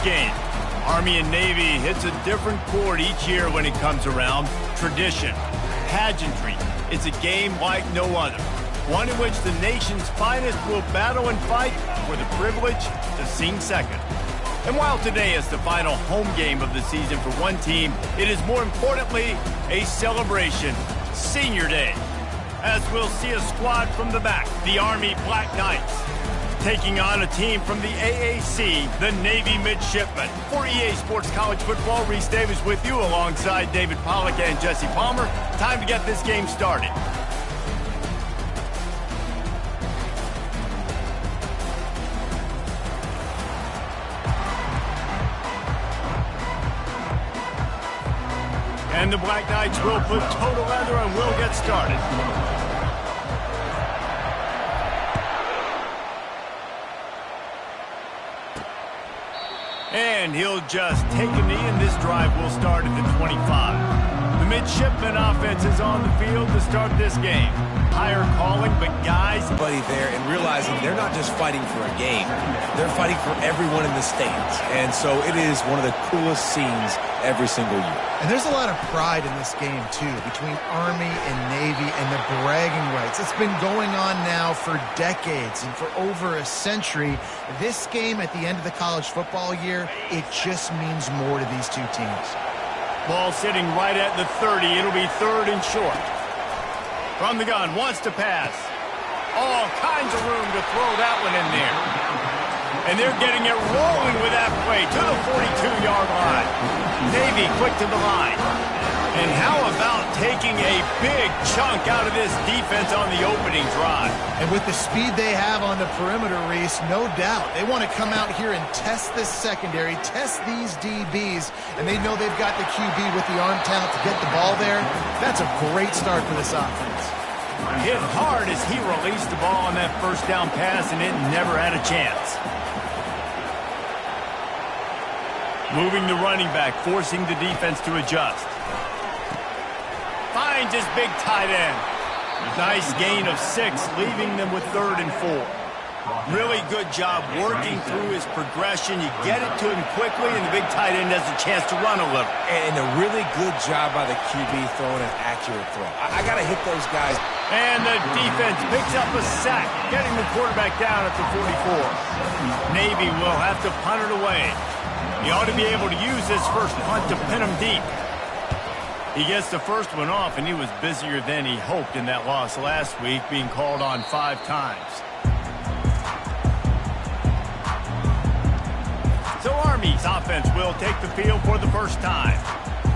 game. Army and Navy hits a different chord each year when it comes around. Tradition, pageantry. It's a game like no other. One in which the nation's finest will battle and fight for the privilege to sing second. And while today is the final home game of the season for one team, it is more importantly a celebration, Senior Day, as we'll see a squad from the back, the Army Black Knights, taking on a team from the AAC, the Navy Midshipmen. For EA Sports College Football, Reese Davis with you alongside David Pollack and Jesse Palmer. Time to get this game started. And the Black Knights will put total leather and will get started. And he'll just take a knee, and this drive will start at the 25. The Midshipman offense is on the field to start this game. Higher calling, but guys... Buddy there and realizing they're not just fighting for a game. They're fighting for everyone in the stands. And so it is one of the coolest scenes every single year. And there's a lot of pride in this game, too, between Army and Navy and the bragging rights. It's been going on now for decades and for over a century. This game at the end of the college football year, it just means more to these two teams. Ball sitting right at the 30. It'll be third and short. From the gun, wants to pass. All kinds of room to throw that one in there. And they're getting it rolling with that play to the 42-yard line. Navy quick to the line. And how about taking a big chunk out of this defense on the opening drive? And with the speed they have on the perimeter, Reese, no doubt, they want to come out here and test this secondary, test these DBs, and they know they've got the QB with the arm talent to get the ball there. That's a great start for this offense. Hit hard as he released the ball on that first down pass, and it never had a chance. Moving the running back, forcing the defense to adjust. Finds his big tight end. Nice gain of 6, leaving them with 3rd and 4. Really good job working through his progression. You get it to him quickly, and the big tight end has a chance to run a little. And a really good job by the QB throwing an accurate throw. I got to hit those guys. And the defense picks up a sack, getting the quarterback down at the 44. Navy will have to punt it away. He ought to be able to use this first punt to pin him deep. He gets the first one off, and he was busier than he hoped in that loss last week, being called on 5 times. So Army's offense will take the field for the first time.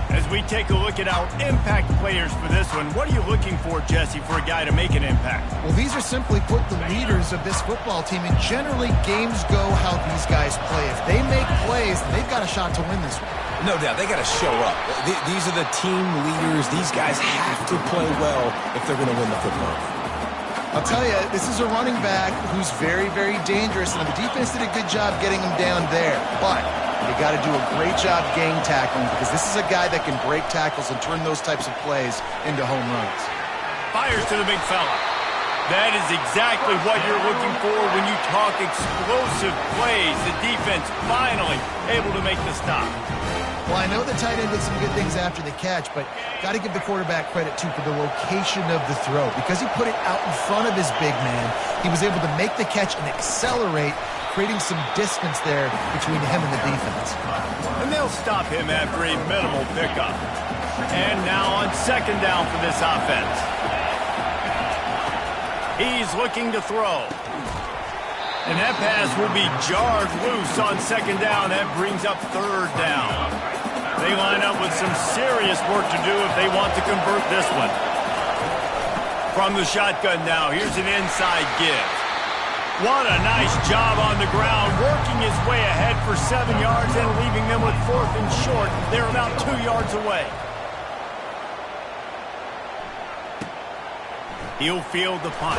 As we take a look at our impact players for this one, what are you looking for, Jesse, for a guy to make an impact? Well, these are simply put the leaders of this football team, and generally games go how these guys play. If they make plays, they've got a shot to win this one. No doubt, they got to show up. These are the team leaders. These guys have to play well if they're going to win the football game. I'll tell you, this is a running back who's very, very dangerous, and the defense did a good job getting him down there. But you got to do a great job gang tackling, because this is a guy that can break tackles and turn those types of plays into home runs. Fires to the big fella. That is exactly what you're looking for when you talk explosive plays. The defense finally able to make the stop. Well, I know the tight end did some good things after the catch, but got to give the quarterback credit, too, for the location of the throw. Because he put it out in front of his big man, he was able to make the catch and accelerate, creating some distance there between him and the defense. And they'll stop him after a minimal pickup. And now on 2nd down for this offense. He's looking to throw. And that pass will be jarred loose on 2nd down. That brings up 3rd down. They line up with some serious work to do if they want to convert this one. From the shotgun now, here's an inside give. What a nice job on the ground, working his way ahead for 7 yards and leaving them with 4th and short. They're about 2 yards away. He'll field the punt.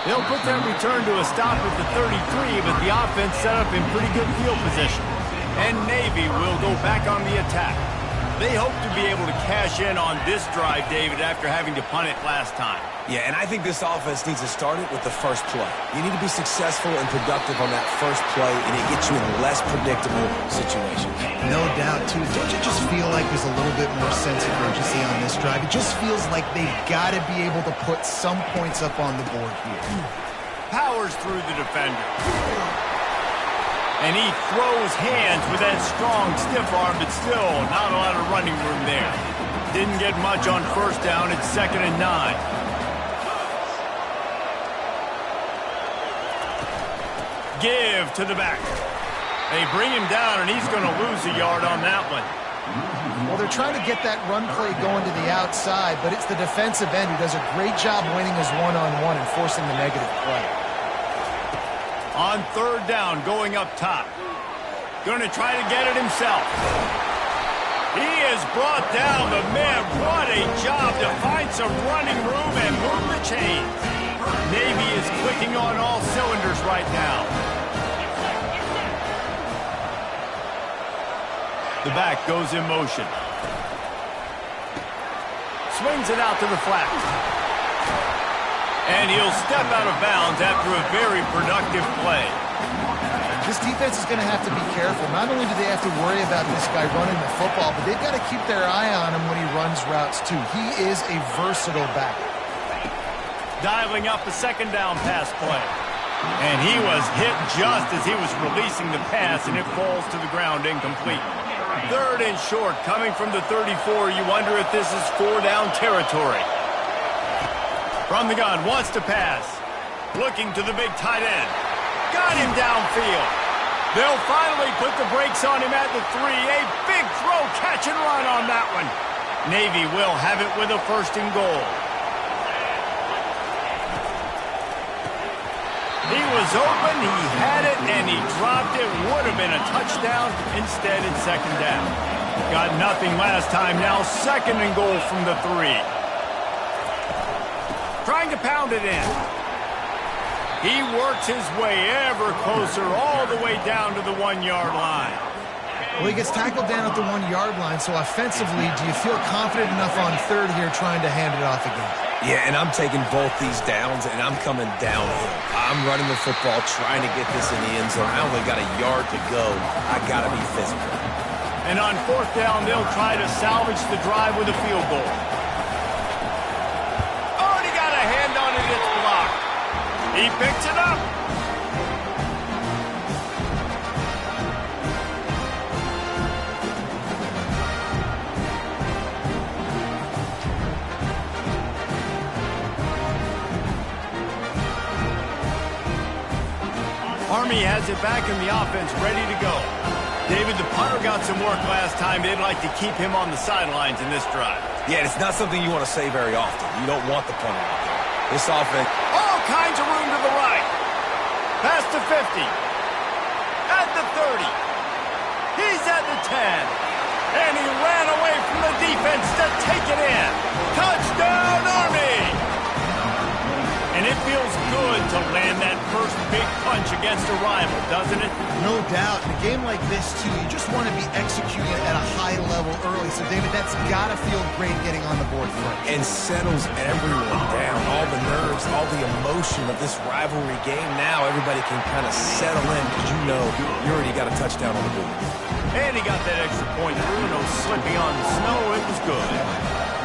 They'll put that return to a stop at the 33, but the offense set up in pretty good field position. And Navy will go back on the attack. They hope to be able to cash in on this drive, David, after having to punt it last time. Yeah, and I think this offense needs to start it with the first play. You need to be successful and productive on that first play, and it gets you in less predictable situations. No doubt, too. Don't you just feel like there's a little bit more sense of urgency on this drive? It just feels like they've got to be able to put some points up on the board here. Powers through the defender. And he throws hands with that strong, stiff arm, but still not a lot of running room there. Didn't get much on first down. It's 2nd and 9. Give to the back. They bring him down, and he's going to lose a yard on that one. Well, they're trying to get that run play going to the outside, but it's the defensive end who does a great job winning his one-on-one and forcing the negative play. On 3rd down, going up top. Going to try to get it himself. He is brought down, but man, what a job to find some running room and move the chains. Navy is clicking on all cylinders right now. The back goes in motion. Swings it out to the flat. And he'll step out of bounds after a very productive play. This defense is going to have to be careful. Not only do they have to worry about this guy running the football, but they've got to keep their eye on him when he runs routes too. He is a versatile back. Dialing up a 2nd down pass play. And he was hit just as he was releasing the pass, and it falls to the ground incomplete. 3rd and short, coming from the 34. You wonder if this is 4-down territory. From the gun, wants to pass. Looking to the big tight end. Got him downfield. They'll finally put the brakes on him at the 3. A big throw, catch and run on that one. Navy will have it with a 1st and goal. He was open, he had it, and he dropped it. Would have been a touchdown. Instead, it's 2nd down. Got nothing last time. Now 2nd and goal from the 3. Trying to pound it in. He works his way ever closer all the way down to the 1-yard line. Well, he gets tackled down at the 1-yard line, so offensively, do you feel confident enough on 3rd here trying to hand it off again? Yeah, and I'm taking both these downs, and I'm coming downhill. I'm running the football, trying to get this in the end zone. I only got a yard to go. I got to be physical. And on 4th down, they'll try to salvage the drive with a field goal. Oh, and he got a hand on it. It's blocked. He picks it up. Army has it back in the offense, ready to go. David, the punter got some work last time. They'd like to keep him on the sidelines in this drive. Yeah, it's not something you want to say very often. You don't want the punter out there. This offense... All kinds of room to the right. Pass to 50. At the 30. He's at the 10. And he ran away from the defense to take it in. Touchdown, Army! And it feels good to land that first big punch against a rival, doesn't it? No doubt. In a game like this, too, you just want to be executing at a high level early. So, David, that's got to feel great getting on the board first. And settles everyone down. All the nerves, all the emotion of this rivalry game. Now everybody can kind of settle in because you know you already got a touchdown on the board. And he got that extra point through. No slipping on the snow. It was good.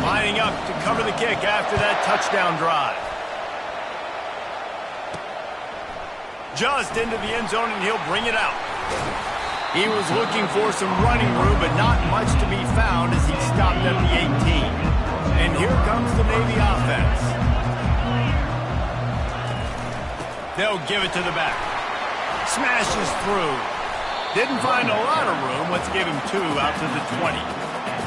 Lining up to cover the kick after that touchdown drive. Just into the end zone, and he'll bring it out. He was looking for some running room, but not much to be found as he stopped at the 18. And here comes the Navy offense. They'll give it to the back. Smashes through. Didn't find a lot of room. Let's give him 2 out to the 20.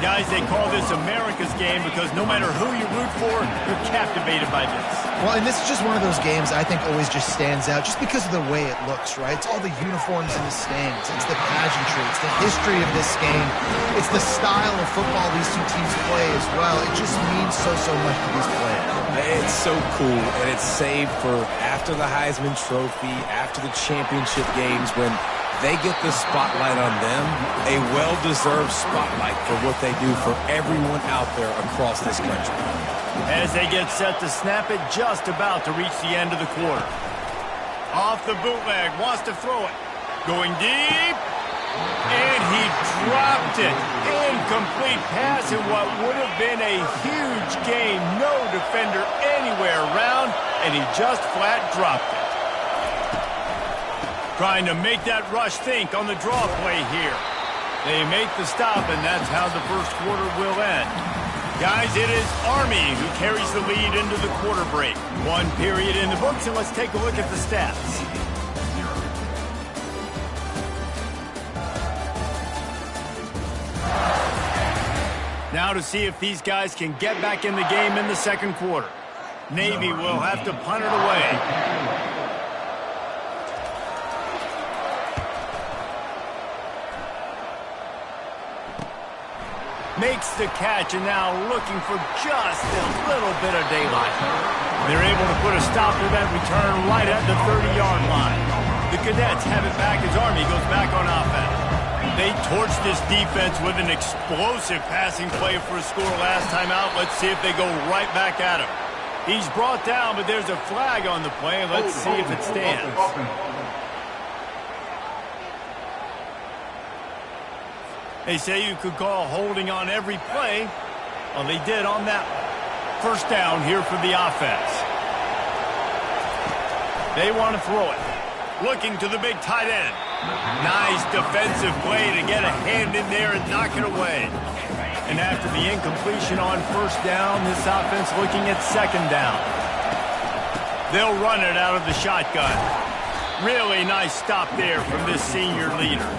Guys, they call this America's game because no matter who you root for, you're captivated by this. Well, and this is just one of those games I think always just stands out just because of the way it looks, right? It's all the uniforms in the stands. It's the pageantry. It's the history of this game. It's the style of football these two teams play as well. It just means so much to these players. It's so cool, and it's saved for after the Heisman Trophy, after the championship games when they get the spotlight on them, a well-deserved spotlight for what they do for everyone out there across this country. As they get set to snap it, just about to reach the end of the quarter. Off the bootleg, wants to throw it. Going deep. And he dropped it. Incomplete pass in what would have been a huge gain. No defender anywhere around, and he just flat dropped it. Trying to make that rush think on the draw play here. They make the stop, and that's how the first quarter will end. Guys, it is Army who carries the lead into the quarter break. One period in the books, and let's take a look at the stats. Now to see if these guys can get back in the game in the second quarter. Navy will have to punt it away. Makes the catch, and now looking for just a little bit of daylight. They're able to put a stop to that return right at the 30-yard line. The Cadets have it back as Army goes back on offense. They torched this defense with an explosive passing play for a score last time out. Let's see if they go right back at him. He's brought down, but there's a flag on the play. Let's see if it stands. They say you could call holding on every play. Well, they did on that first down here for the offense. They want to throw it. Looking to the big tight end. Nice defensive play to get a hand in there and knock it away. And after the incompletion on first down, this offense looking at second down. They'll run it out of the shotgun. Really nice stop there from this senior leader.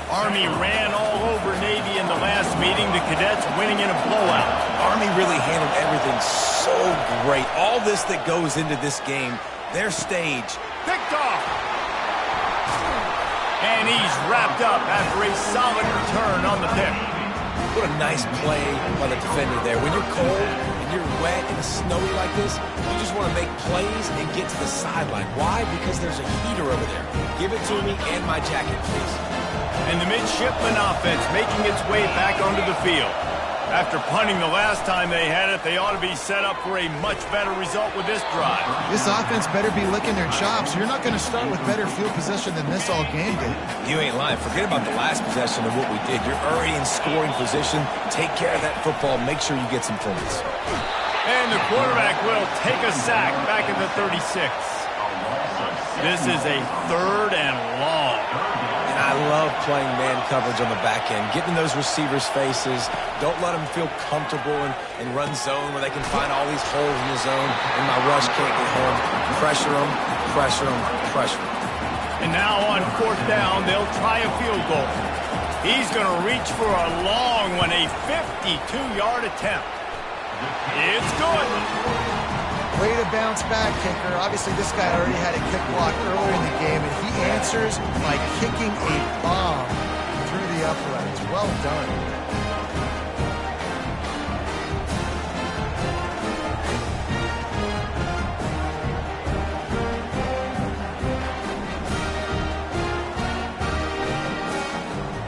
Army ran all over Navy in the last meeting. The Cadets winning in a blowout. Army really handled everything so great. All this that goes into this game, their stage. Picked off. And he's wrapped up after a solid return on the pick. What a nice play by the defender there. When you're cold and you're wet and it's snowy like this, you just want to make plays and get to the sideline. Why? Because there's a heater over there. Give it to me and my jacket, please. And the midshipman offense making its way back onto the field. After punting the last time they had it, they ought to be set up for a much better result with this drive. This offense better be licking their chops. You're not going to start with better field possession than this all game did. You ain't lying. Forget about the last possession of what we did. You're already in scoring position. Take care of that football. Make sure you get some points. And the quarterback will take a sack back at the 36. This is a third and long. I love playing man coverage on the back end, getting those receivers' faces. Don't let them feel comfortable and run zone where they can find all these holes in the zone and my rush can't get home. Pressure them, pressure them, pressure them. And now on fourth down, they'll try a field goal. He's going to reach for a long one, a 52-yard attempt. It's good. Way to bounce back, kicker. Obviously, this guy already had a kick block earlier in the game, and he answers by kicking a bomb through the uprights. Well done.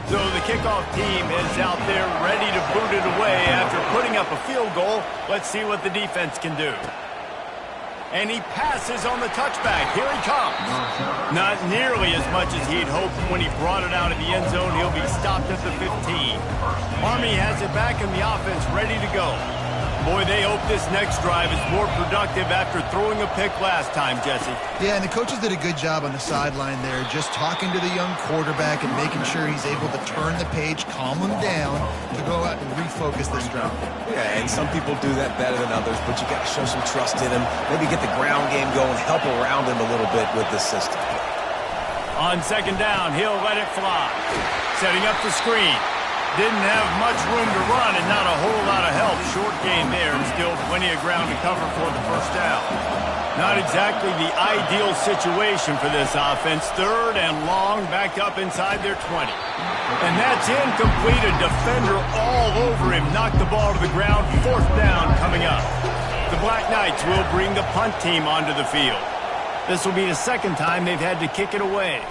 So the kickoff team is out there ready to boot it away after putting up a field goal. Let's see what the defense can do. And he passes on the touchback. Here he comes. Not nearly as much as he'd hoped when he brought it out in the end zone. He'll be stopped at the 15. Army has it back in the offense ready to go. Boy, they hope this next drive is more productive after throwing a pick last time, Jesse. Yeah, and the coaches did a good job on the sideline there, just talking to the young quarterback and making sure he's able to turn the page, calm him down, to go out and refocus this drive. Yeah, and some people do that better than others, but you got to show some trust in him. Maybe get the ground game going, help around him a little bit with this system. On second down, he'll let it fly. Setting up the screen. Didn't have much room to run and not a whole lot of help. Short gain there and still plenty of ground to cover for the first down. Not exactly the ideal situation for this offense. Third and long, back up inside their 20. And that's incomplete. A defender all over him. Knocked the ball to the ground. Fourth down coming up. The Black Knights will bring the punt team onto the field. This will be the second time they've had to kick it away.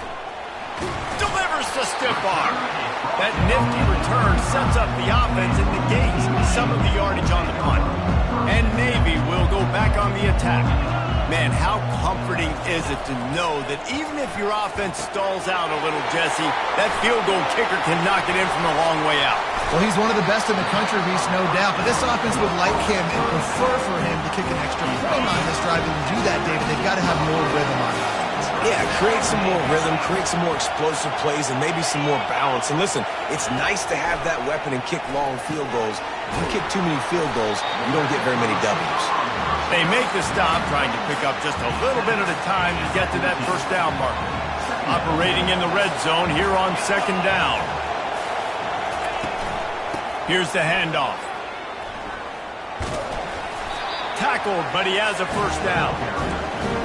delivers the stiff arm. That nifty return sets up the offense and negates some of the yardage on the punt. And Navy will go back on the attack. Man, how comforting is it to know that even if your offense stalls out a little, Jesse, that field goal kicker can knock it in from a long way out. Well, he's one of the best in the country, Reese, no doubt. But this offense would like him and prefer for him to kick an extra point on this drive. And to do that, David, they've got to have more rhythm on it. Yeah, create some more rhythm, create some more explosive plays, and maybe some more balance. And listen, it's nice to have that weapon and kick long field goals. If you kick too many field goals, you don't get very many W's. They make the stop, trying to pick up just a little bit at a time to get to that first down marker. Operating in the red zone here on second down. Here's the handoff. Tackled, but he has a first down.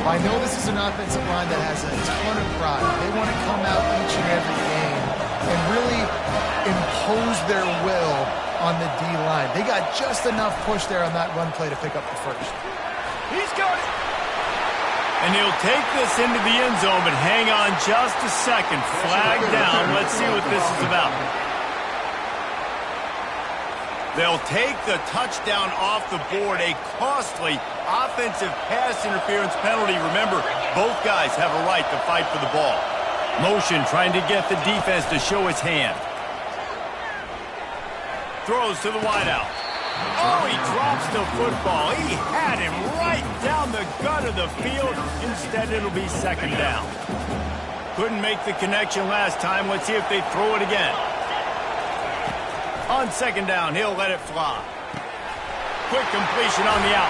I know this is an offensive line that has a ton of pride. They want to come out each and every game and really impose their will on the D-line. They got just enough push there on that run play to pick up the first. He's got it. And he'll take this into the end zone, but hang on just a second. Flag down. Let's see what this is about. They'll take the touchdown off the board, a costly offensive pass interference penalty. Remember, both guys have a right to fight for the ball. Motion trying to get the defense to show his hand. Throws to the wideout. Oh, he drops the football. He had him right down the gut of the field. Instead, it'll be second down. Couldn't make the connection last time. Let's see if they throw it again. On second down, he'll let it fly. Quick completion on the out.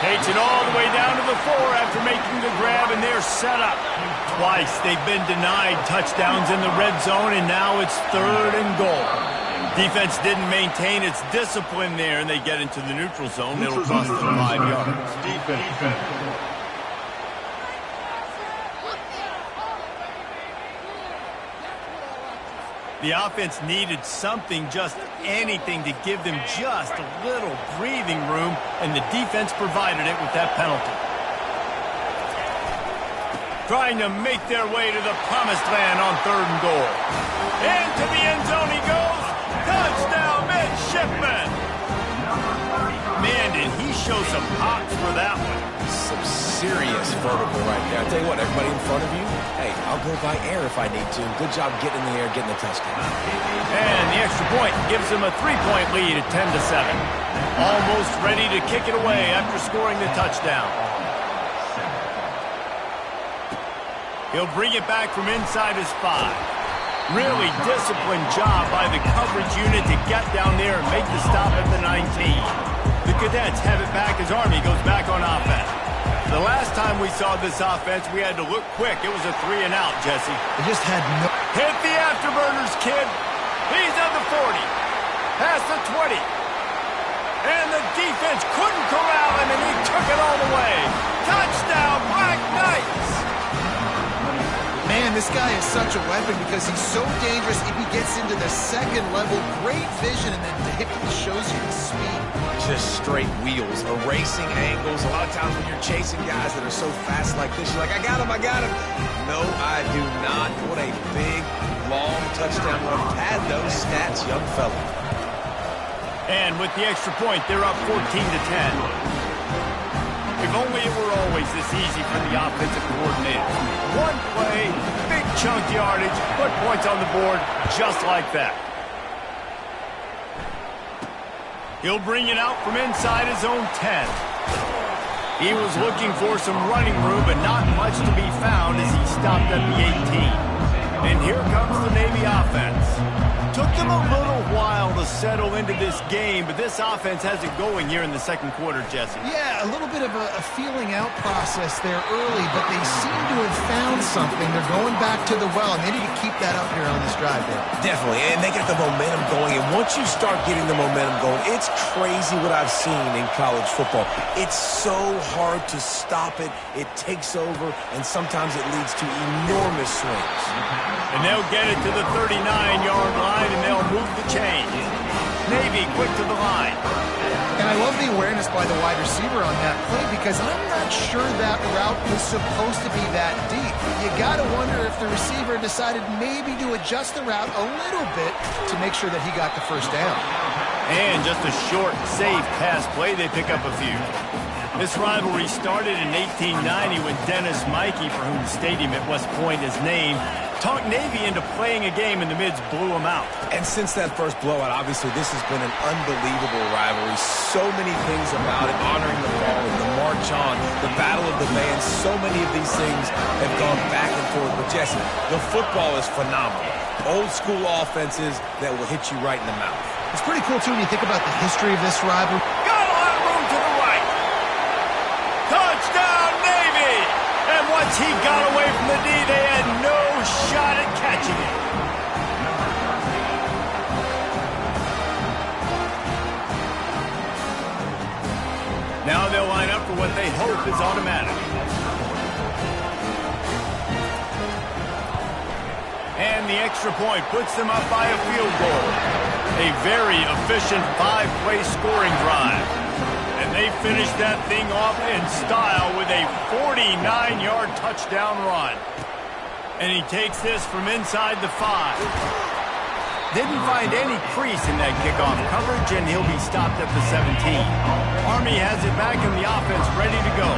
Takes it all the way down to the 4 after making the grab, and they're set up. Twice they've been denied touchdowns in the red zone, and now it's third and goal. Defense didn't maintain its discipline there, and they get into the neutral zone. It'll cost them 5 yards. Defense. The offense needed something, just anything, to give them just a little breathing room, and the defense provided it with that penalty. Trying to make their way to the promised land on third and goal. Into the end zone he goes. Touchdown, midshipman. Man, did he show some hops for that one. Some serious vertical right there. I tell you what, everybody in front of you, hey, I'll go by air if I need to. Good job getting in the air, getting the touchdown. And the extra point gives them a 3-point lead at 10-7. Almost ready to kick it away after scoring the touchdown. He'll bring it back from inside his 5. Really disciplined job by the coverage unit to get down there and make the stop at the 19. The Cadets have it back as Army goes back on offense. The last time we saw this offense, we had to look quick. It was a 3-and-out, Jesse. They just had no... Hit the afterburners, kid. He's at the 40. Past the 20. And the defense couldn't corral him, and he took it all the way. Touchdown, Black Knights. Man, this guy is such a weapon because he's so dangerous if he gets into the second level. Great vision, and then David shows you the speed. Just straight wheels, erasing angles. A lot of times when you're chasing guys that are so fast like this, you're like, I got him, I got him. No, I do not. What a big, long touchdown run. Pad those stats, young fella. And with the extra point, they're up 14-10. If only it were always this easy for the offensive coordinator. One play, big chunk yardage, put points on the board just like that. He'll bring it out from inside his own 10. He was looking for some running room, but not much to be found as he stopped at the 18. And here comes the Navy offense. Took them a little while to settle into this game, but this offense has it going here in the second quarter, Jesse. Yeah, a little bit of a feeling out process there early, but they seem to have found something. They're going back to the well, and they need to keep that up here on this drive there. Definitely, and they get the momentum going, and once you start getting the momentum going, it's crazy what I've seen in college football. It's so hard to stop it. It takes over, and sometimes it leads to enormous swings. And they'll get it to the 39-yard line, and they'll move the chains. Navy quick to the line. And I love the awareness by the wide receiver on that play because I'm not sure that route was supposed to be that deep. You got to wonder if the receiver decided maybe to adjust the route a little bit to make sure that he got the first down. And just a short, safe pass play, they pick up a few. This rivalry started in 1890 when Dennis Mikey, for whom the stadium at West Point is named, talked Navy into playing a game and the Mids blew them out. And since that first blowout, obviously this has been an unbelievable rivalry. So many things about it, honoring the fallen, the march on, the battle of the bands. So many of these things have gone back and forth. But Jesse, the football is phenomenal. Old school offenses that will hit you right in the mouth. It's pretty cool, too, when you think about the history of this rivalry. Got a lot of room to the right. Touchdown, Navy! And once he got away from the D, they had no shot at catching it. Now they'll line up for what they hope is automatic. And the extra point puts them up by a field goal. A very efficient 5-play scoring drive. And they finish that thing off in style with a 49-yard touchdown run. And he takes this from inside the 5. Didn't find any crease in that kickoff coverage, and he'll be stopped at the 17. Army has it back in the offense, ready to go.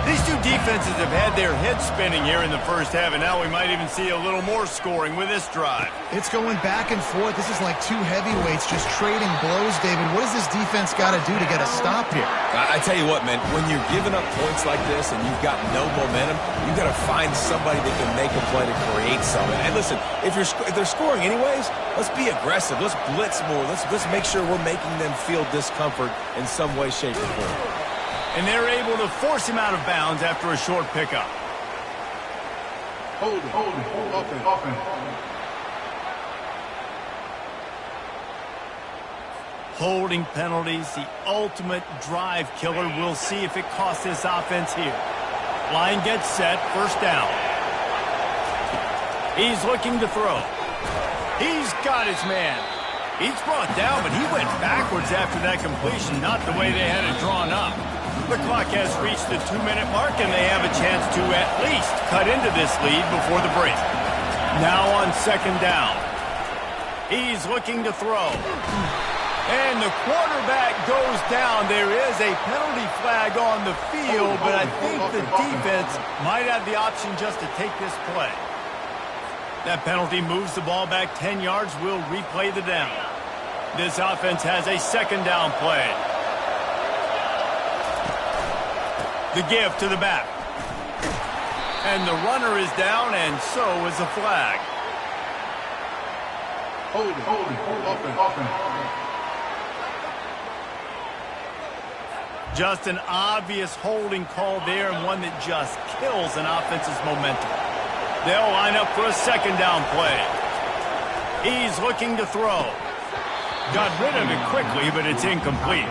These two defenses have had their heads spinning here in the first half, and now we might even see a little more scoring with this drive. It's going back and forth. This is like two heavyweights just trading blows, David. What does this defense got to do to get a stop here? I tell you what, man, when you're giving up points like this and you've got no momentum, you've got to find somebody that can make a play to create something. And listen, if they're scoring anyways, let's be aggressive. Let's blitz more. Let's make sure we're making them feel discomfort in some way, shape, or form. And they're able to force him out of bounds after a short pickup. Hold it, offense. Holding penalties, the ultimate drive killer. We'll see if it costs this offense here. Line gets set, first down. He's looking to throw. He's got his man. He's brought down, but he went backwards after that completion, not the way they had it drawn up. The clock has reached the 2-minute mark, and they have a chance to at least cut into this lead before the break. Now on second down. He's looking to throw. And the quarterback goes down. There is a penalty flag on the field, but I think the defense might have the option just to take this play. That penalty moves the ball back 10 yards. We'll replay the down. This offense has a second down play. The give to the back. And the runner is down, and so is a flag. Hold it, offense. Just an obvious holding call there, and one that just kills an offense's momentum. They'll line up for a second down play. He's looking to throw. Got rid of it quickly, but it's incomplete.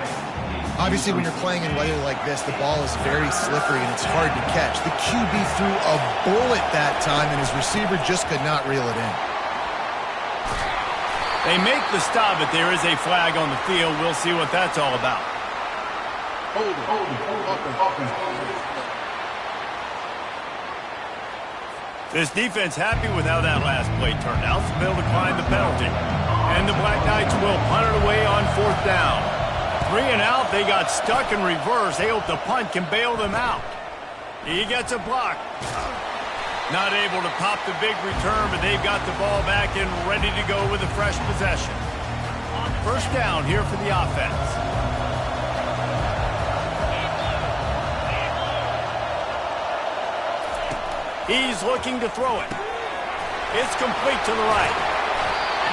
Obviously, when you're playing in weather like this, the ball is very slippery and it's hard to catch. The QB threw a bullet that time, and his receiver just could not reel it in. They make the stop, but there is a flag on the field. We'll see what that's all about. Hold it, offense. This defense happy with how that last play turned out, so they'll decline the penalty. And the Black Knights will punt it away on fourth down. 3 and out, they got stuck in reverse. They hope the punt can bail them out. He gets a block. Not able to pop the big return, but they've got the ball back and ready to go with a fresh possession. First down here for the offense. He's looking to throw it. It's complete to the right.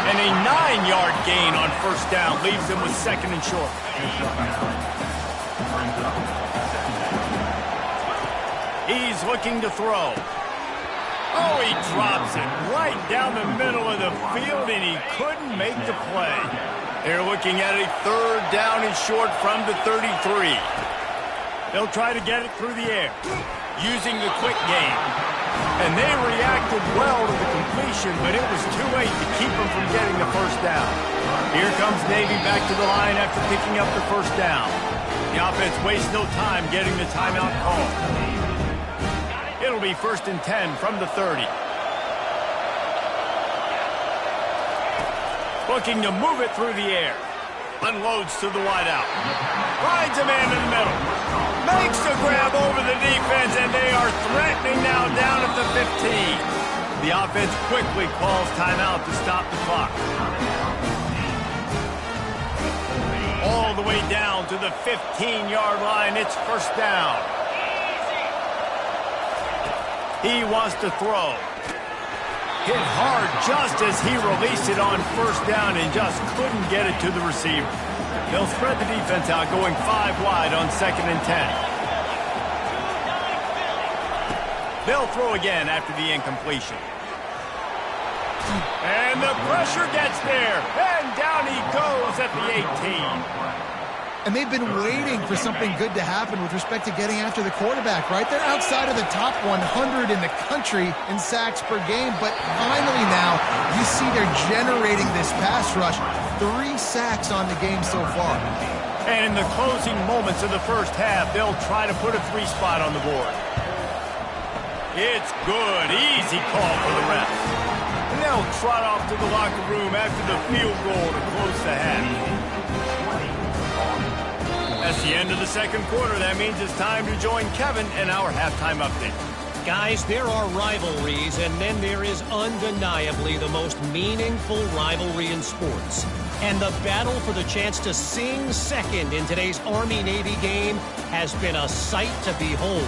And a 9-yard gain on first down leaves them with second and short. He's looking to throw. Oh, he drops it right down the middle of the field, and he couldn't make the play. They're looking at a third down and short from the 33. They'll try to get it through the air using the quick game. And they reacted well to the completion, but it was too late to keep them from getting the first down. Here comes Navy back to the line after picking up the first down. The offense wastes no time getting the timeout call. It'll be 1st and 10 from the 30. Looking to move it through the air. Unloads to the wideout. Finds a man in the middle. Makes the grab over the defense, and they are threatening now down at the 15. The offense quickly calls timeout to stop the clock. All the way down to the 15-yard line. It's 1st down. He wants to throw. Hit hard just as he released it on 1st down and just couldn't get it to the receiver. They'll spread the defense out, going 5 wide on 2nd and 10. They'll throw again after the incompletion. And the pressure gets there, and down he goes at the 18. And they've been waiting for something good to happen with respect to getting after the quarterback, right? They're outside of the top 100 in the country in sacks per game, but finally now you see they're generating this pass rush. 3 sacks on the game so far. And in the closing moments of the first half, they'll try to put a 3 spot on the board. It's good. Easy call for the refs. And they'll trot off to the locker room after the field goal to close the half. That's the end of the 2nd quarter. That means it's time to join Kevin in our halftime update. Guys, there are rivalries, and then there is undeniably the most meaningful rivalry in sports. And the battle for the chance to sing second in today's Army-Navy game has been a sight to behold.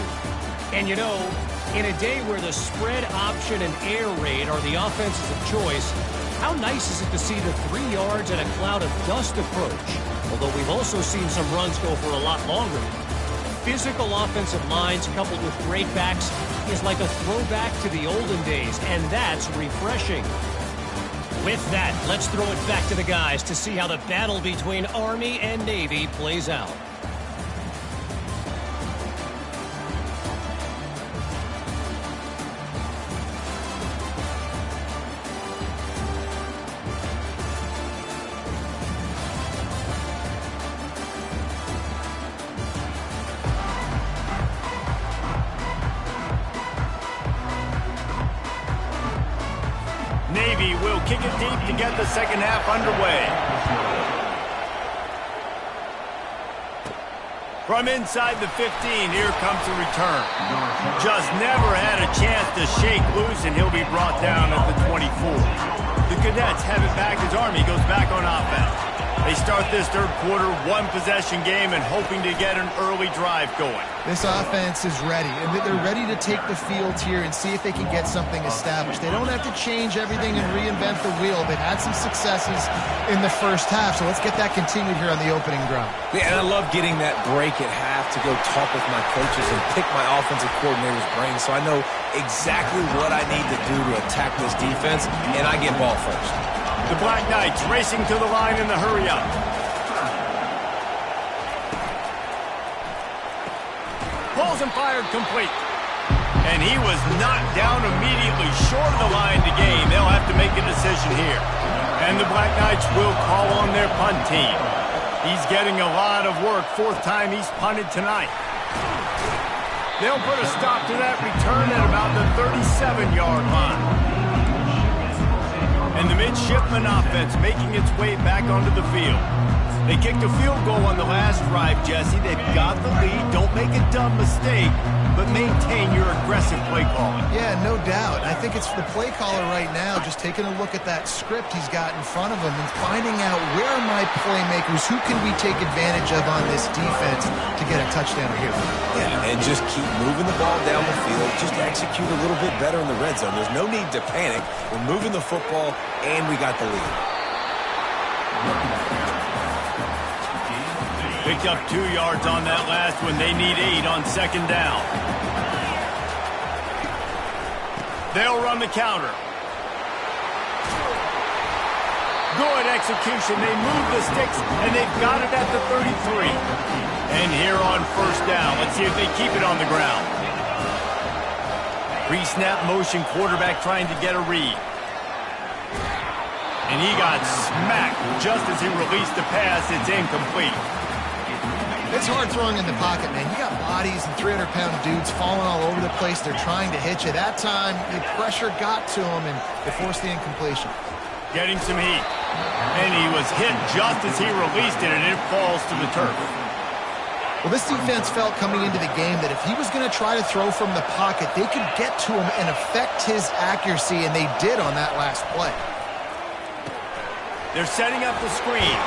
And you know, in a day where the spread option and air raid are the offenses of choice, how nice is it to see the 3 yards and a cloud of dust approach? Although we've also seen some runs go for a lot longer. Physical offensive lines coupled with great backs is like a throwback to the olden days, and that's refreshing. With that, let's throw it back to the guys to see how the battle between Army and Navy plays out. Navy will kick it deep to get the 2nd half underway. From inside the 15, here comes the return. Just never had a chance to shake loose, and he'll be brought down at the 24. The Cadets have it back as Army goes back on offense. They start this 3rd quarter 1-possession game and hoping to get an early drive going. This offense is ready, and they're ready to take the field here and see if they can get something established. They don't have to change everything and reinvent the wheel. They've had some successes in the first half, so let's get that continued here on the opening drive. Yeah, and I love getting that break at half to go talk with my coaches and pick my offensive coordinator's brain so I know exactly what I need to do to attack this defense, and I get ball first. The Black Knights racing to the line in the hurry-up. Pulls and fired complete. And he was knocked down immediately short of the line to gain. They'll have to make a decision here. And the Black Knights will call on their punt team. He's getting a lot of work. 4th time he's punted tonight. They'll put a stop to that return at about the 37-yard line. And the midshipman offense making its way back onto the field. They kicked a field goal on the last drive, Jesse. They've got the lead. Don't make a dumb mistake, but maintain your aggressive play calling. Yeah, no doubt. I think it's the play caller right now just taking a look at that script he's got in front of him and finding out where are my playmakers, who can we take advantage of on this defense to get a touchdown here. Yeah, and just keep moving the ball down the field. Just execute a little bit better in the red zone. There's no need to panic. We're moving the football, and we got the lead. Picked up 2 yards on that last one. They need 8 on 2nd down. They'll run the counter. Good execution. They move the sticks, and they've got it at the 33. And here on 1st down, let's see if they keep it on the ground. Pre-snap motion, quarterback trying to get a read. And he got smacked just as he released the pass. It's incomplete. It's hard throwing in the pocket, man. You got bodies and 300-pound dudes falling all over the place. They're trying to hit you. That time, the pressure got to him, and they forced the incompletion. Getting some heat. And he was hit just as he released it, and it falls to the turf. Well, this defense felt coming into the game that if he was going to try to throw from the pocket, they could get to him and affect his accuracy, and they did on that last play. They're setting up the screen.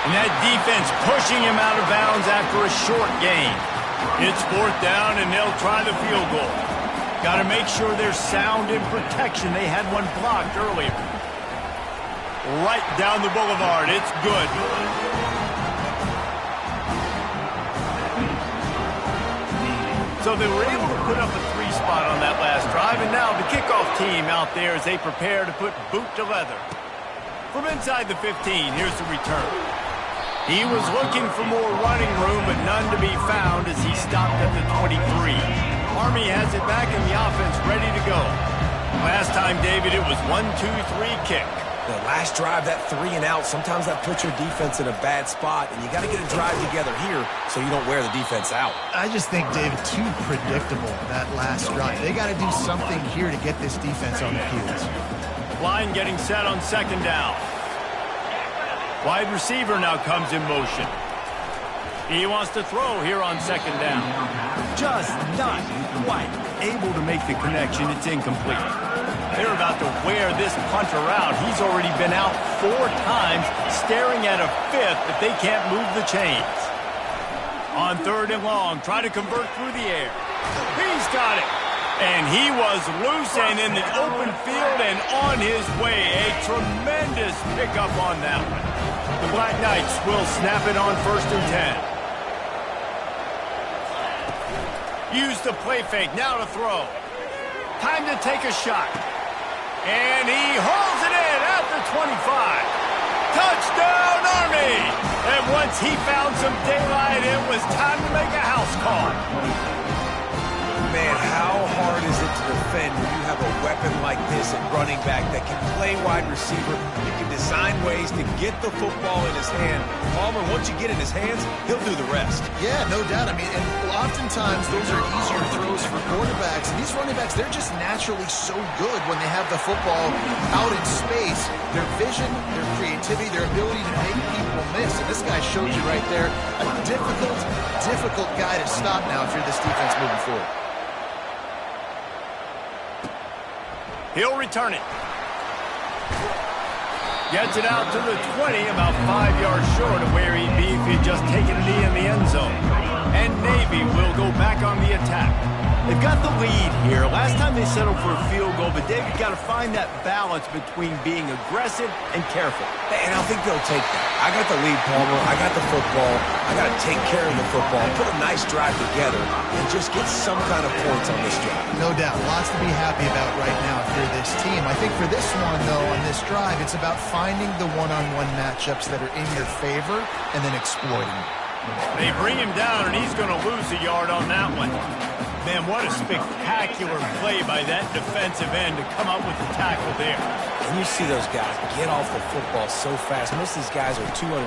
And that defense pushing him out of bounds after a short gain. It's 4th down, and they'll try the field goal. Got to make sure they're sound in protection. They had one blocked earlier. Right down the boulevard. It's good. So they were able to put up a 3-spot on that last drive, and now the kickoff team out there as they prepare to put boot to leather. From inside the 15, here's the return. He was looking for more running room, but none to be found as he stopped at the 23. Army has it back in the offense, ready to go. Last time, David, it was 1-2-3 kick. The last drive, that 3-and-out, sometimes that puts your defense in a bad spot, and you got to get a drive together here so you don't wear the defense out. I just think, David, too predictable, that last drive. They got to do something here to get this defense on the heels. Line getting set on 2nd down. Wide receiver now comes in motion. He wants to throw here on 2nd down. Just not quite able to make the connection. It's incomplete. They're about to wear this punter out. He's already been out 4 times, staring at a 5th if they can't move the chains. On 3rd and long, try to convert through the air. He's got it. And he was loose and in the open field and on his way. A tremendous pickup on that one. The Black Knights will snap it on 1st and 10. Use the play fake. Now to throw. Time to take a shot. And he hauls it in at the 25. Touchdown, Army! And once he found some daylight, it was time to make a house call. Man, how hard is it to defend when you have a weapon like this at running back that can play wide receiver? You can design ways to get the football in his hand. Palmer, once you get it in his hands, he'll do the rest. Yeah, no doubt. I mean, and oftentimes those are easier throws for quarterbacks. And these running backs, they're just naturally so good when they have the football out in space. Their vision, their creativity, their ability to make people miss. And this guy shows you right there a difficult guy to stop now if you're this defense moving forward. He'll return it. Gets it out to the 20, about 5 yards short of where he'd be if he'd just taken a knee in the end zone. And Navy will go back on the attack. They've got the lead here. Last time they settled for a field goal, but David got to find that balance between being aggressive and careful. And I think they'll take that. I got the lead, Palmer. I got the football. I got to take care of the football, put a nice drive together, and just get some kind of points on this drive. No doubt. Lots to be happy about right now if you're this team. I think for this one, though, on this drive, it's about finding the one-on-one matchups that are in your favor and then exploiting them. They bring him down, and he's going to lose a yard on that one. Man, what a spectacular play by that defensive end to come up with the tackle there. And you see those guys get off the football so fast. Most of these guys are 250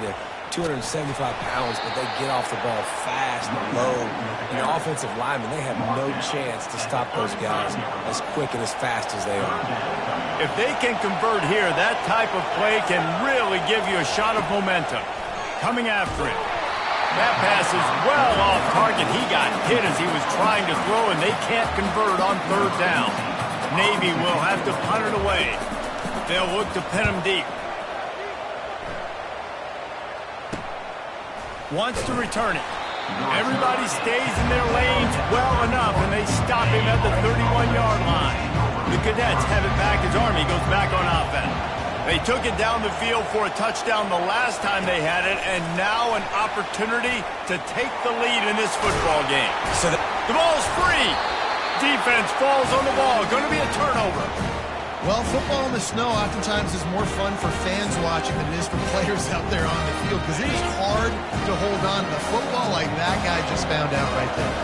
to 275 pounds, but they get off the ball fast and low. And the offensive linemen, they have no chance to stop those guys as quick and as fast as they are. If they can convert here, that type of play can really give you a shot of momentum. Coming after him. That pass is well off target. He got hit as he was trying to throw, and they can't convert on 3rd down. Navy will have to punt it away. They'll look to pin him deep. Wants to return it. Everybody stays in their lanes well enough, and they stop him at the 31-yard line. The Cadets have it back as Army goes back on offense. They took it down the field for a touchdown the last time they had it, and now an opportunity to take the lead in this football game. So the ball's free. Defense falls on the ball. Going to be a turnover. Well, football in the snow oftentimes is more fun for fans watching than it is for players out there on the field because it is hard to hold on to the football like that guy just found out right there.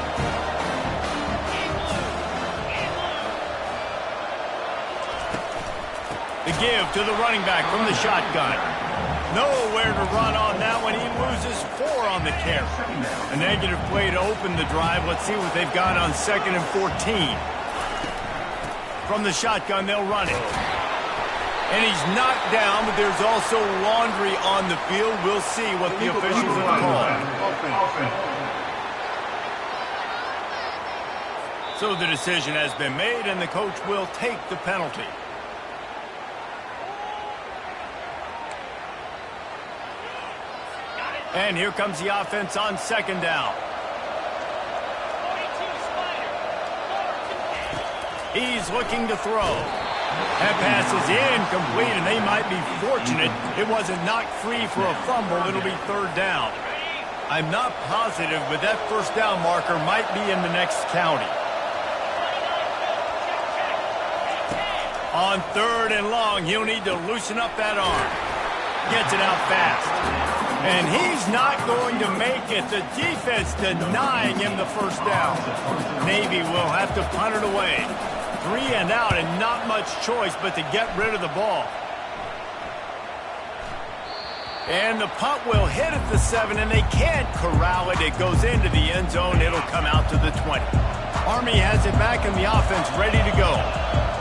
The give to the running back from the shotgun. Nowhere to run on that one. He loses 4 on the carry. A negative play to open the drive. Let's see what they've got on 2nd and 14. From the shotgun, they'll run it. And he's knocked down, but there's also laundry on the field. We'll see what the officials have called. So the decision has been made, and the coach will take the penalty. And here comes the offense on 2nd down. He's looking to throw. That pass is incomplete, and they might be fortunate it wasn't knocked free for a fumble. It'll be 3rd down. I'm not positive, but that 1st down marker might be in the next county. On 3rd and long, he'll need to loosen up that arm. Gets it out fast. And he's not going to make it. The defense denying him the 1st down. Navy will have to punt it away. 3 and out, and not much choice but to get rid of the ball. And the punt will hit at the 7, and they can't corral it. It goes into the end zone. It'll come out to the 20. Army has it back in the offense, ready to go.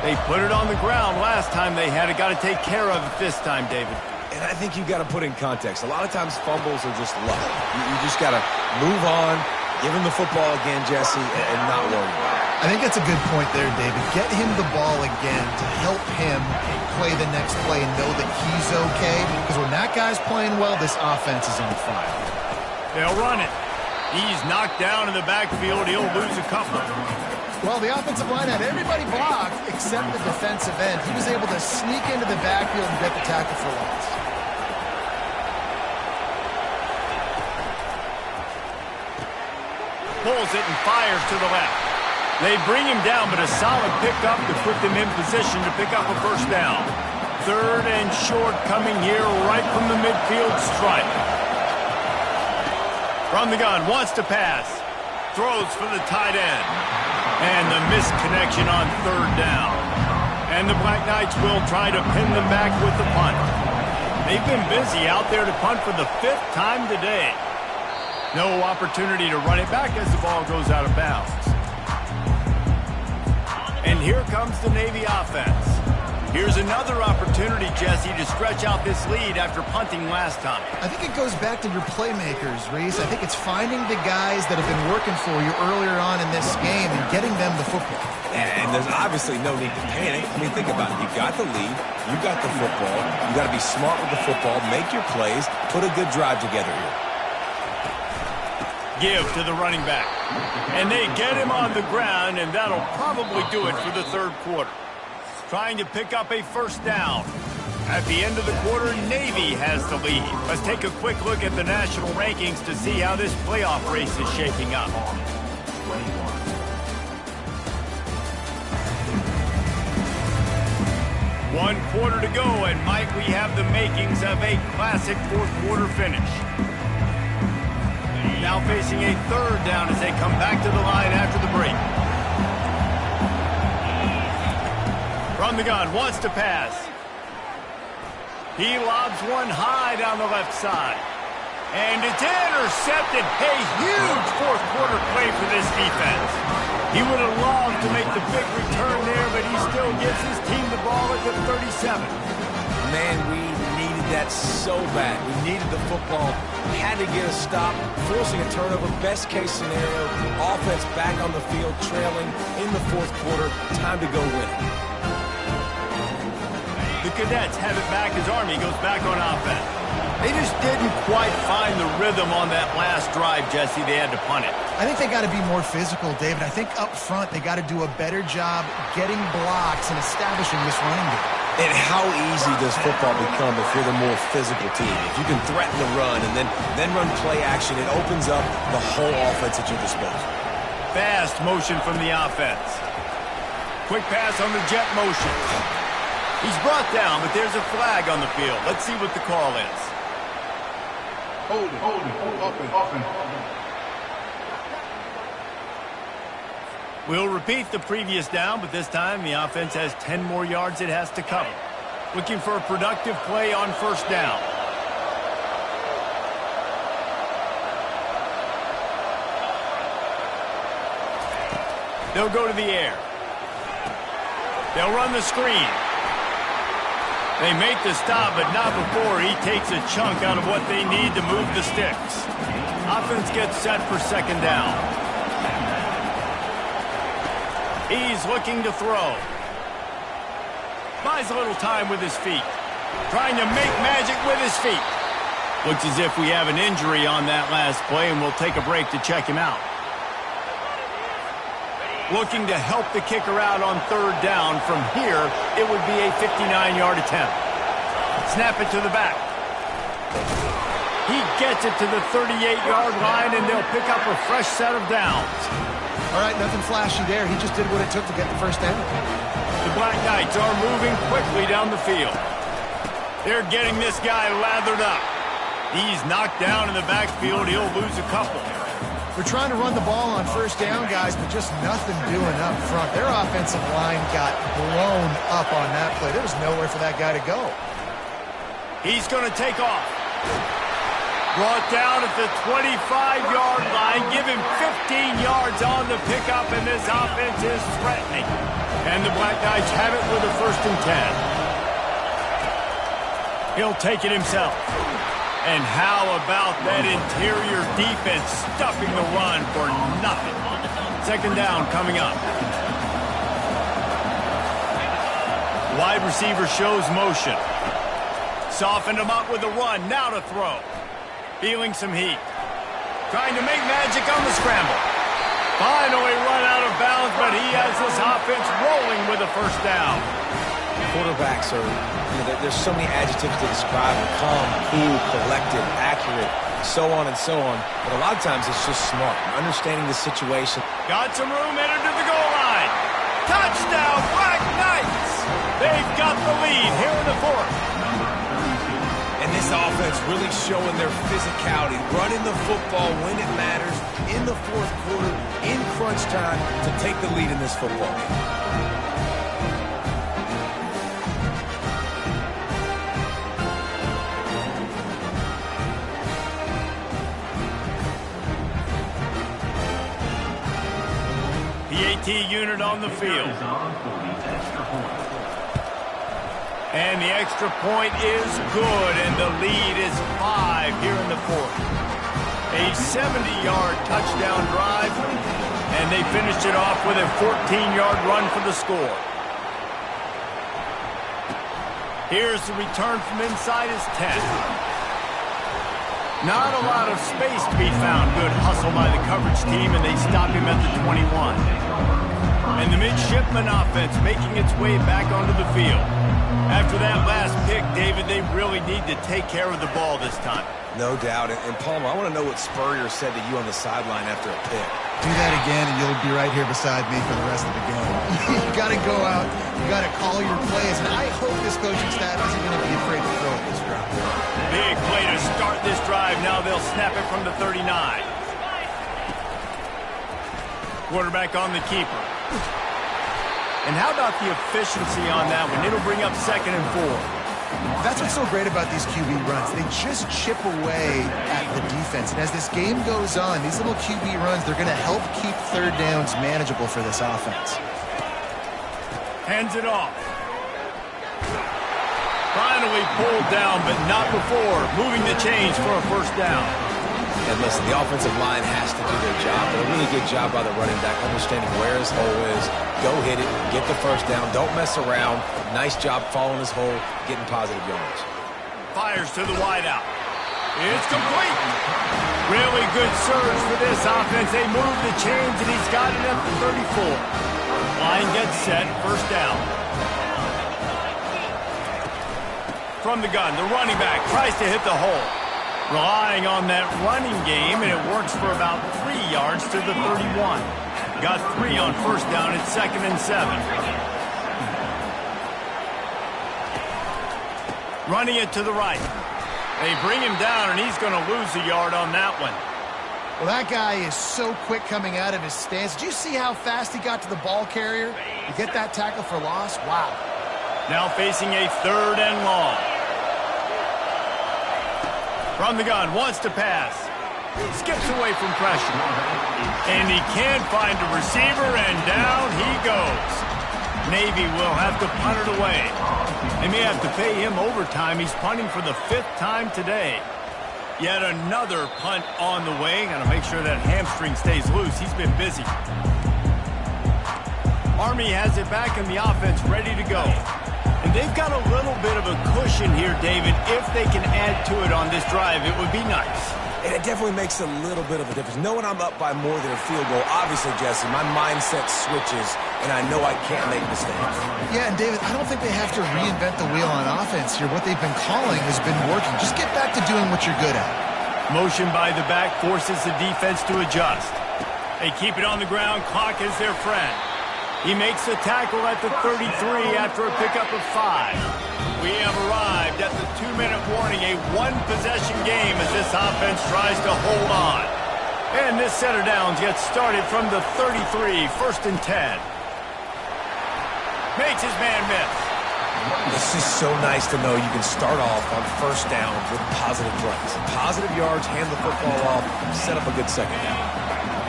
They put it on the ground last time they had it. Got to take care of it this time, David. And I think you've got to put in context. A lot of times fumbles are just luck. You just got to move on, give him the football again, Jesse, and not worry about it. I think that's a good point there, David. Get him the ball again to help him play the next play and know that he's okay. Because when that guy's playing well, this offense is on fire. They'll run it. He's knocked down in the backfield. He'll lose a couple. Well, the offensive line had everybody blocked except the defensive end. He was able to sneak into the backfield and get the tackle for loss. Pulls it and fires to the left. They bring him down, but a solid pickup to put them in position to pick up a 1st down. 3rd and short coming here right from the midfield stripe. From the gun, wants to pass. Throws for the tight end. And the missed connection on 3rd down. And the Black Knights will try to pin them back with the punt. They've been busy out there to punt for the 5th time today. No opportunity to run it back as the ball goes out of bounds. And here comes the Navy offense. Here's another opportunity, Jesse, to stretch out this lead after punting last time. I think it goes back to your playmakers, Reese. I think it's finding the guys that have been working for you earlier on in this game and getting them the football. And there's obviously no need to panic. I mean, think about it. You got the lead. You got the football. You got to be smart with the football. Make your plays. Put a good drive together here. Give to the running back. And they get him on the ground, and that'll probably do it for the 3rd quarter. Trying to pick up a 1st down. At the end of the quarter, Navy has the lead. Let's take a quick look at the national rankings to see how this playoff race is shaping up. One quarter to go, and might we have the makings of a classic 4th quarter finish. Now facing a 3rd down as they come back to the line after the break. From the gun, wants to pass. He lobs one high down the left side. And it's intercepted. A huge 4th quarter play for this defense. He would have loved to make the big return there, but he still gives his team the ball at the 37. Man, we needed that so bad. We needed the football. Had to get a stop, forcing a turnover. Best case scenario, offense back on the field, trailing in the 4th quarter. Time to go win it. The Cadets have it back as Army goes back on offense. They just didn't quite find the rhythm on that last drive, Jesse. They had to punt it. I think they got to be more physical, David. I think up front they got to do a better job getting blocks and establishing this running game. And how easy does football become if you're the more physical team? If you can threaten the run and then run play action, it opens up the whole offense at your disposal. Fast motion from the offense. Quick pass on the jet motion. He's brought down, but there's a flag on the field. Let's see what the call is. Hold it, offense. We'll repeat the previous down, but this time the offense has 10 more yards it has to cover. Looking for a productive play on 1st down. They'll go to the air. They'll run the screen. They make the stop, but not before he takes a chunk out of what they need to move the sticks. Offense gets set for second down. He's looking to throw. Buys a little time with his feet. Trying to make magic with his feet. Looks as if we have an injury on that last play, and we'll take a break to check him out. Looking to help the kicker out on third down. From here, it would be a 59-yard attempt. Snap it to the back. He gets it to the 38-yard line, and they'll pick up a fresh set of downs. All right, nothing flashy there. He just did what it took to get the first down. The Black Knights are moving quickly down the field. They're getting this guy lathered up. He's knocked down in the backfield. He'll lose a couple. We're trying to run the ball on first down, guys, but just nothing doing up front. Their offensive line got blown up on that play. There was nowhere for that guy to go. He's going to take off. Brought down at the 25-yard line. Give him 15 yards on the pickup, and this offense is threatening. And the Black Knights have it with a 1st and 10. He'll take it himself. And how about that interior defense stuffing the run for nothing? Second down coming up. Wide receiver shows motion. Softened him up with the run. Now to throw. Feeling some heat. Trying to make magic on the scramble. Finally run out of bounds, but he has this offense rolling with a 1st down. Quarterbacks are, there's so many adjectives to describe them. Calm, cool, collected, accurate, so on and so on. But a lot of times it's just smart, understanding the situation. Got some room, headed to the goal line. Touchdown, Black Knights! They've got the lead here in the 4th. And this offense really showing their physicality, running the football when it matters, in the 4th quarter, in crunch time, to take the lead in this football game. PAT unit on the field. And the extra point is good, and the lead is 5 here in the 4th. A 70-yard touchdown drive, and they finished it off with a 14-yard run for the score. Here's the return from inside his 10. Not a lot of space to be found. Good hustle by the coverage team, and they stop him at the 21. And the midshipman offense making its way back onto the field. After that last pick, David, they really need to take care of the ball this time. No doubt. And Palmer, I want to know what Spurrier said to you on the sideline after a pick. Do that again, and you'll be right here beside me for the rest of the game. You got to go out. You got to call your plays, and I hope this coaching staff isn't going to be afraid to throw at this drive. Big play to start this drive. Now they'll snap it from the 39. Quarterback on the keeper. And how about the efficiency on that one? It'll bring up 2nd and 4. That's what's so great about these QB runs. They just chip away at the defense. And as this game goes on, these little QB runs, they're going to help keep 3rd downs manageable for this offense. Hands it off. Finally pulled down, but not before. Moving the chains for a 1st down. And listen, the offensive line has to do their job, but a really good job by the running back, understanding where his hole is. Go hit it, get the 1st down, don't mess around. Nice job following his hole, getting positive yards. Fires to the wideout. It's complete. Really good surge for this offense. They move the chains, and he's got it up to 34. Line gets set, 1st down. From the gun, the running back tries to hit the hole. Relying on that running game, and it works for about 3 yards to the 31. Got 3 on 1st down at 2nd and 7. Running it to the right. They bring him down, and he's going to lose a yard on that one. Well, that guy is so quick coming out of his stance. Did you see how fast he got to the ball carrier? You get that tackle for loss? Wow. Now facing a 3rd and long. From the gun, wants to pass. Skips away from pressure. And he can't find a receiver, and down he goes. Navy will have to punt it away. They may have to pay him overtime. He's punting for the 5th time today. Yet another punt on the way. Got to make sure that hamstring stays loose. He's been busy. Army has it back in the offense, ready to go. And they've got a little bit of a cushion here, David. If they can add to it on this drive, it would be nice. And it definitely makes a little bit of a difference. Knowing I'm up by more than a field goal, obviously, Jesse, my mindset switches, and I know I can't make mistakes. Yeah, and David, I don't think they have to reinvent the wheel on offense here. What they've been calling has been working. Just get back to doing what you're good at. Motion by the back forces the defense to adjust. They keep it on the ground. Clock is their friend. He makes the tackle at the 33 after a pickup of 5. We have arrived at the 2-minute warning, a one-possession game as this offense tries to hold on. And this set of downs gets started from the 33, 1st and 10. Makes his man miss. This is so nice to know you can start off on 1st down with positive plays. Positive yards, hand the football off, set up a good 2nd down.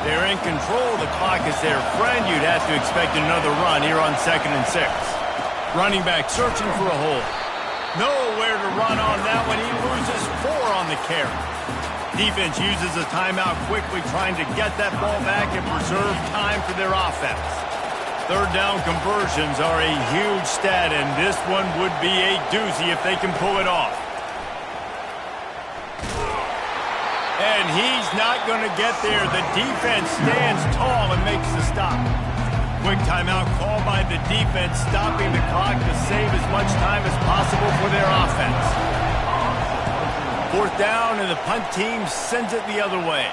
They're in control. The clock is their friend. You'd have to expect another run here on 2nd and 6. Running back searching for a hole. Nowhere to run on that one. He loses 4 on the carry. Defense uses a timeout quickly, trying to get that ball back and preserve time for their offense. 3rd down conversions are a huge stat, and this one would be a doozy if they can pull it off. And he's not going to get there. The defense stands tall and makes the stop. Quick timeout call by the defense, stopping the clock to save as much time as possible for their offense. 4th down, and the punt team sends it the other way.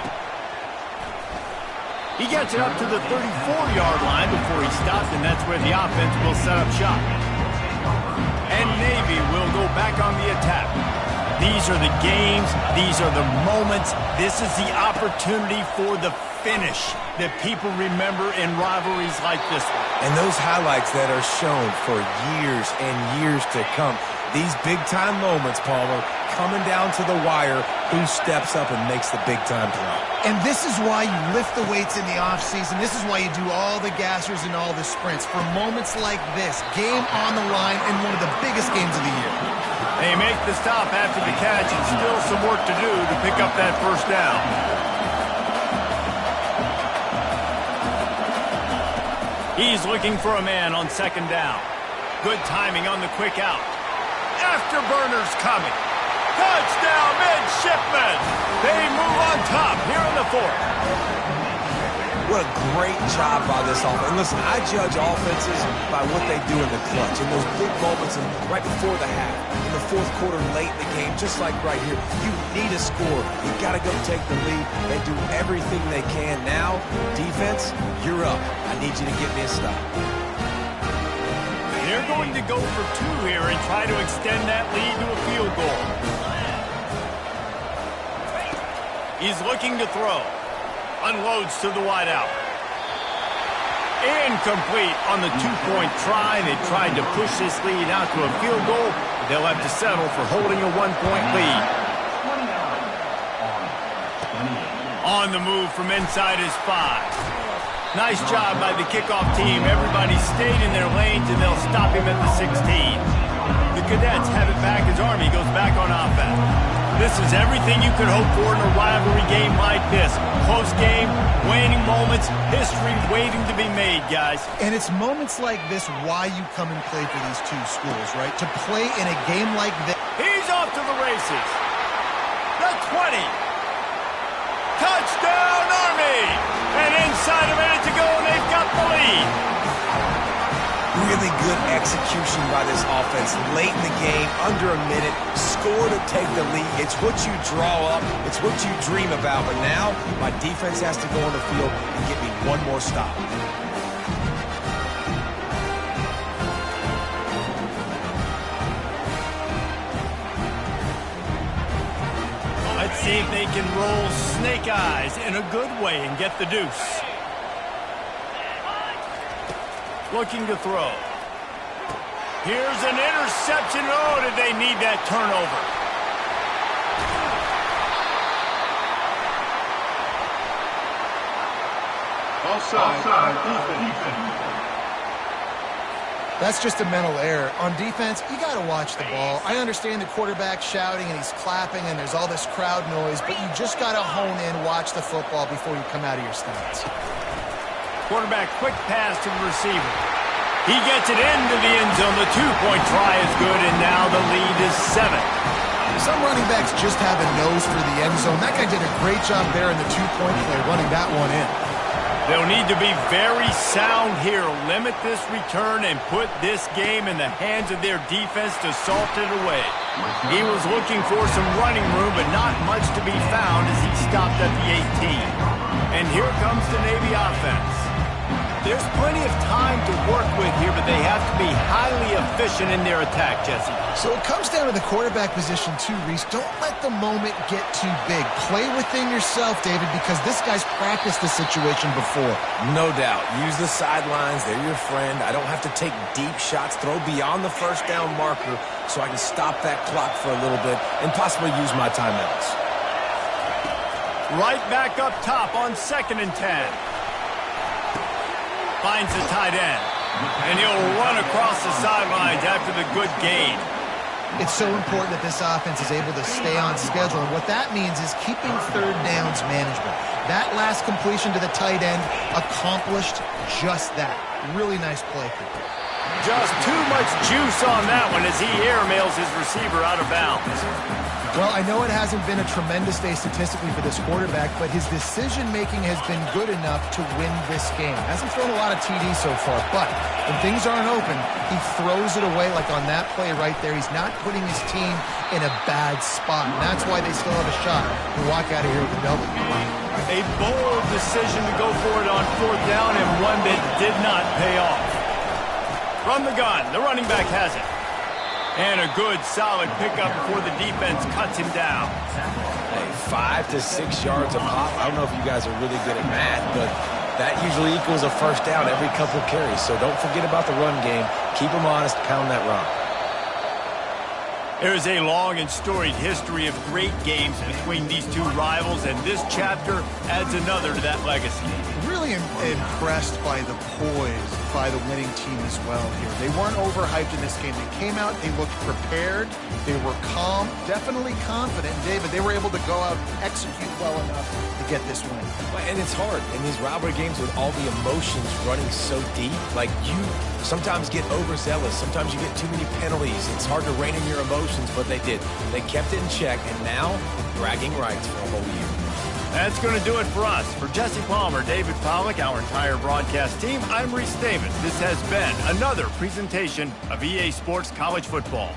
He gets it up to the 34-yard line before he stops, and that's where the offense will set up shop. And Navy will go back on the attack. These are the games. These are the moments. This is the opportunity for the finish that people remember in rivalries like this one. And those highlights that are shown for years and years to come. These big-time moments, Palmer, coming down to the wire, who steps up and makes the big-time play. And this is why you lift the weights in the offseason. This is why you do all the gassers and all the sprints. For moments like this, game on the line in one of the biggest games of the year. They make the stop after the catch, and still some work to do to pick up that 1st down. He's looking for a man on 2nd down. Good timing on the quick out. Afterburners coming. Touchdown, midshipmen. They move on top here in the 4th. What a great job by this offense. And listen, I judge offenses by what they do in the clutch. In those big moments right before the half, in the 4th quarter, late in the game, just like right here, you need a score. You got to go take the lead and do everything they can. Now, defense, you're up. I need you to get me a stop. They're going to go for 2 here and try to extend that lead to a field goal. He's looking to throw. Unloads to the wideout. Incomplete on the 2-point try. They tried to push this lead out to a field goal. They'll have to settle for holding a 1-point lead. On the move from inside his 5. Nice job by the kickoff team. Everybody stayed in their lanes, and they'll stop him at the 16. The Cadets have it back as Army goes back on offense. This is everything you could hope for in a rivalry game like this. Close game, waning moments, history waiting to be made, guys. And it's moments like this why you come and play for these two schools, right? To play in a game like this. He's off to the races. The 20. Touchdown, Army! And inside a minute to go, and they've got the lead. Really good execution by this offense. Late in the game, under a minute, score to take the lead. It's what you draw up. It's what you dream about. But now, my defense has to go on the field and get me one more stop. Let's see if they can roll snake eyes in a good way and get the deuce. Looking to throw. Here's an interception. Oh, did they need that turnover? Offside. Defense. That's just a mental error. On defense, you got to watch the ball. I understand the quarterback shouting and he's clapping and there's all this crowd noise, but you just got to hone in, watch the football before you come out of your stance. Quarterback quick pass to the receiver. He gets it into the end zone. The two-point try is good, and now the lead is 7. Some running backs just have a nose for the end zone. That guy did a great job there in the two-point play, running that one in. They'll need to be very sound here. Limit this return and put this game in the hands of their defense to salt it away. He was looking for some running room, but not much to be found as he stopped at the 18. And here comes the Navy offense. There's plenty of time to work with here, but they have to be highly efficient in their attack, Jesse. So it comes down to the quarterback position too, Reese. Don't let the moment get too big. Play within yourself, David, because this guy's practiced this situation before. No doubt. Use the sidelines. They're your friend. I don't have to take deep shots, throw beyond the first down marker so I can stop that clock for a little bit and possibly use my timeouts. Right back up top on 2nd and 10. Finds the tight end. And he'll run across the sidelines after the good gain. It's so important that this offense is able to stay on schedule. And what that means is keeping third downs manageable. That last completion to the tight end accomplished just that. Really nice play. Just too much juice on that one as he airmails his receiver out of bounds. Well, I know it hasn't been a tremendous day statistically for this quarterback, but his decision-making has been good enough to win this game. Hasn't thrown a lot of TDs so far, but when things aren't open, he throws it away like on that play right there. He's not putting his team in a bad spot, and that's why they still have a shot to walk out of here with a W. A bold decision to go for it on 4th down and one that did not pay off. From the gun, the running back has it. And a good, solid pickup before the defense cuts him down. Hey, 5 to 6 yards a pop. I don't know if you guys are really good at math, but that usually equals a first down every couple carries. So don't forget about the run game. Keep them honest, pound that rock. There's a long and storied history of great games between these two rivals, and this chapter adds another to that legacy. Really impressed by the poise by the winning team as well here. They weren't overhyped in this game. They came out, they looked prepared, they were calm, definitely confident. David, they were able to go out and execute well enough to get this win. And it's hard in these rivalry games with all the emotions running so deep. Like, you sometimes get overzealous. Sometimes you get too many penalties. It's hard to rein in your emotions, but they did. They kept it in check, and now bragging rights for a whole year. That's going to do it for us. For Jesse Palmer, David Pollack, our entire broadcast team, I'm Reese Davis. This has been another presentation of EA Sports College Football.